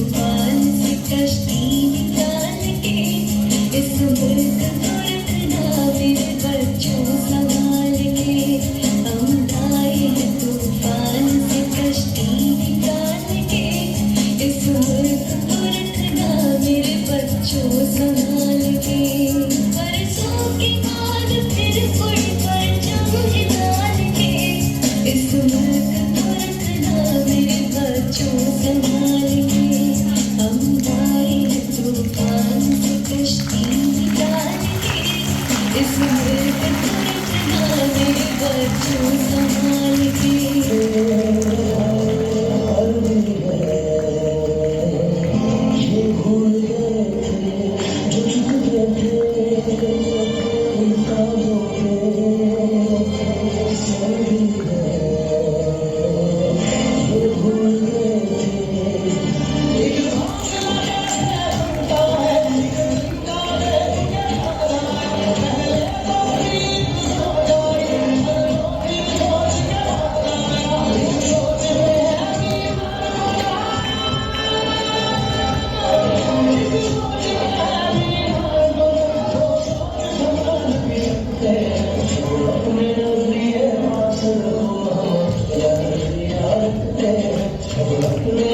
तूफान से कश्ती निकाल के इस मुल्क को रखना मेरे बच्चों संभाल के। हम आए हैं तूफान से कश्ती निकाल के इस मुल्क को रखना मेरे बच्चों संभाल के। बरसों के बाद फिर पुर पर जंग डाल के इस मुल्क को रखना मेरे बच्चों संभाल के। हम आए हैं तूफान से कश्ती निकाल के इस मुल्क को रखना मेरे बच्चों संभाल के। अपने